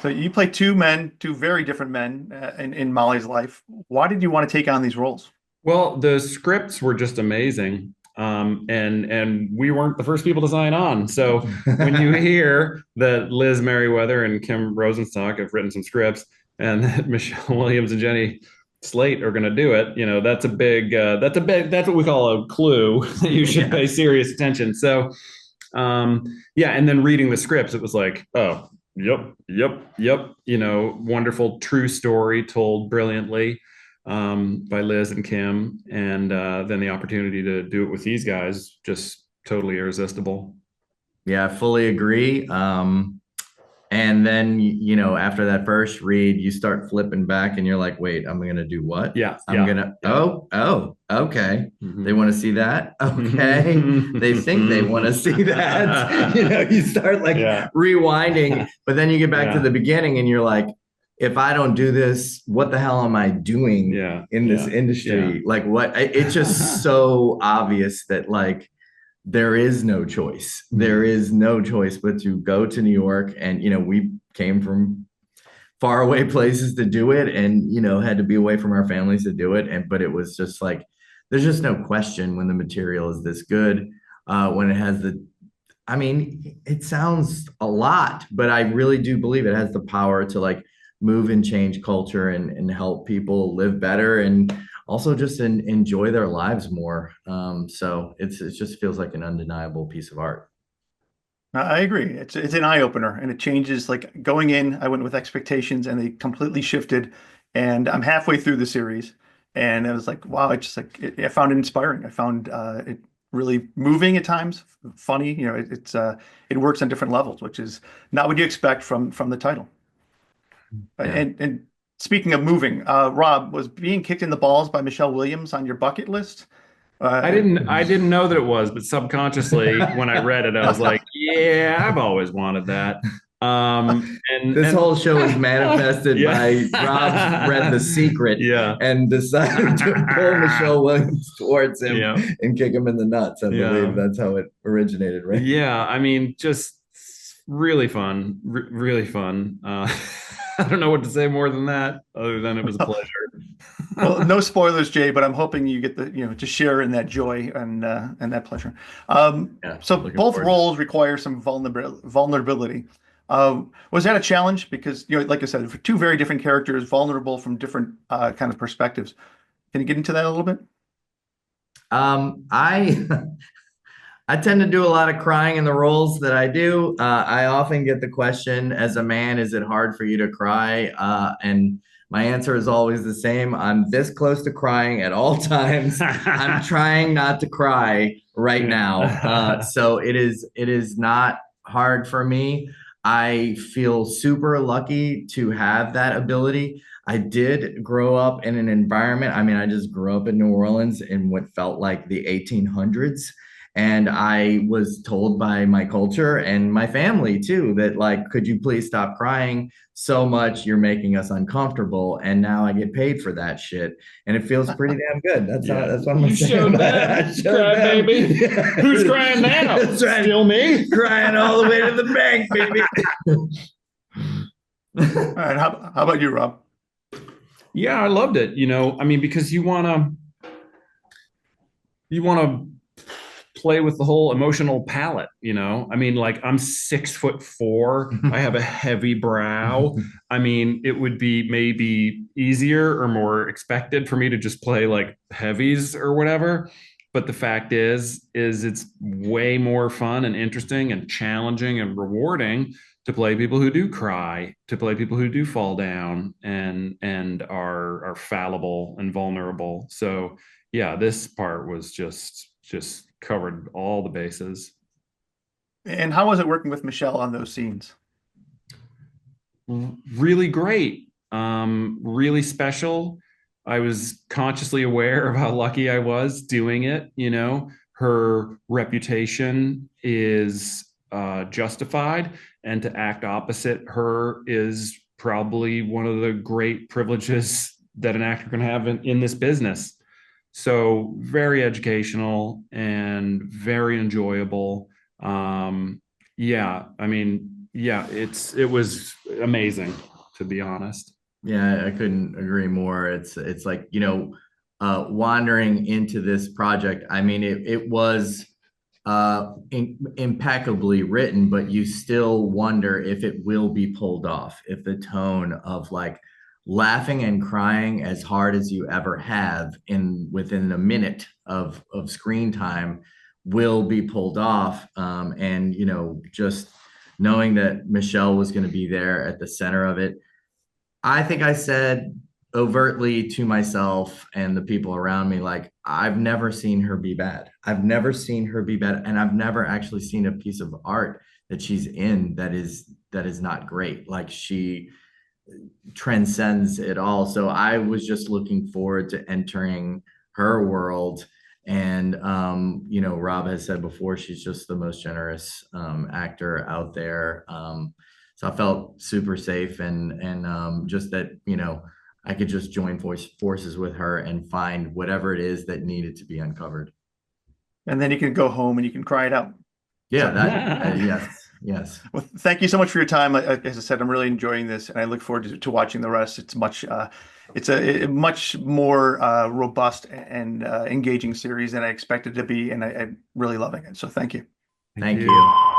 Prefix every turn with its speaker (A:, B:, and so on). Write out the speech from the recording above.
A: So you play two men, two very different men in Molly's life. Why did you want to take on these roles?
B: Well, the scripts were just amazing. And we weren't the first people to sign on. So when you hear that Liz Merriweather and Kim Rosenstock have written some scripts and that Michelle Williams and Jenny Slate are going to do it, that's what we call a clue that you should
A: Yeah.
B: pay serious attention. So, yeah. And then reading the scripts, it was like, oh, yep, yep, yep. Wonderful true story told brilliantly by Liz and Kim, and then the opportunity to do it with these guys just totally irresistible.
C: Yeah, I fully agree. And then, after that first read, you start flipping back and you're like, wait, I'm going to do what?
B: Yeah,
C: I'm
B: yeah,
C: going to,
B: yeah.
C: okay. They
B: Mhm.
C: want to see that. Okay. They think they want to see that. You start like
B: Yeah,
C: rewinding, but then you get back to
B: yeah,
C: the beginning and you're like, if I don't do this, what the hell am I doing
B: yeah,
C: in this
B: yeah, yeah.
C: industry? Like, what? It's just so obvious that, like, there is no choice. There is no choice but to go to New York. And, we came from far away places to do it and, had to be away from our families to do it. But it was just like, there's just no question when the material is this good, when it has I mean, it sounds a lot, but I really do believe it has the power to like move and change culture and help people live better and also just enjoy their lives more. So it just feels like an undeniable piece of art.
A: I agree. It's an eye opener and it changes. Like going in, I went with expectations and they completely shifted. And I'm halfway through the series, and I was like, wow! I found it inspiring. I found it really moving at times, funny. It works on different levels, which is not what you expect from the title.
C: Yeah.
A: And speaking of moving, Rob, was being kicked in the balls by Michelle Williams on your bucket list? Uh,
B: I didn't know that it was, but subconsciously when I read it, I was like, yeah, I've always wanted that. And
C: This
B: and
C: whole show is manifested
B: yeah.
C: by Rob's read The Secret
B: Yeah.
C: and decided to pull Michelle Williams towards him
B: Yeah.
C: and kick him in the nuts. I
B: Yeah.
C: believe that's how it originated, right?
B: Yeah, I mean, just really fun, really fun. I don't know what to say more than that, other than it was a
A: well,
B: pleasure.
A: no spoilers, Jay, but I'm hoping you get to share in that joy and that pleasure.
C: Yeah,
A: So
C: looking
A: both
C: forward.
A: roles require some vulnerability. Was that a challenge? Because like I said, for two very different characters, vulnerable from different kind of perspectives. Can you get into that a little bit?
C: I I tend to do a lot of crying in the roles that I do. I often get the question, as a man, is it hard for you to cry? And my answer is always the same. I'm this close to crying at all times. I'm trying not to cry right now. So it is not hard for me. I feel super lucky to have that ability. I did grow up in an environment. I mean, I just grew up in New Orleans in what felt like the 1800s. And I was told by my culture and my family too that, like, could you please stop crying so much? You're making us uncomfortable. And now I get paid for that shit. And it feels pretty damn good.
B: Yeah,
C: That's what I'm gonna
B: you
C: say
B: showed
C: about it.
B: them,
C: I showed them.
B: crybaby. Who's crying now?
C: That's right.
B: Still me?
C: Crying all the way to the bank, baby.
A: All right. How about you, Rob?
B: Yeah, I loved it. I mean, because you wanna play with the whole emotional palette. I mean, like, I'm 6'4". I have a heavy brow. I mean, it would be maybe easier or more expected for me to just play like heavies or whatever. But the fact is it's way more fun and interesting and challenging and rewarding to play people who do cry, to play people who do fall down and are fallible and vulnerable. So yeah, this part was just covered all the bases.
A: And how was it working with Michelle on those scenes?
B: Really great. Really special. I was consciously aware of how lucky I was doing it. Her reputation is justified, and to act opposite her is probably one of the great privileges that an actor can have in this business. So very educational and very enjoyable. Yeah, I mean, Yeah, it was amazing, to be honest.
C: Yeah, I couldn't agree more. It's like, wandering into this project. I mean, it was impeccably written, but you still wonder if it will be pulled off, if the tone of like laughing and crying as hard as you ever have in within a minute of screen time will be pulled off. And just knowing that Michelle was going to be there at the center of it, I think I said overtly to myself and the people around me, like, I've never seen her be bad. I've never seen her be bad. And I've never actually seen a piece of art that she's in that is not great. Like, she transcends it all. So I was just looking forward to entering her world. And Rob has said before, she's just the most generous actor out there. So I felt super safe, and just that I could just join forces with her and find whatever it is that needed to be uncovered.
A: And then you can go home and you can cry it out.
C: Yeah,
A: So,
C: that yes, yes.
A: well, thank you so much for your time. As I said, I'm really enjoying this, and I look forward to watching the rest. It's a much more robust and engaging series than I expected to be, and I'm really loving it. So, thank you.
B: Thank
C: Thank
B: you.
C: you.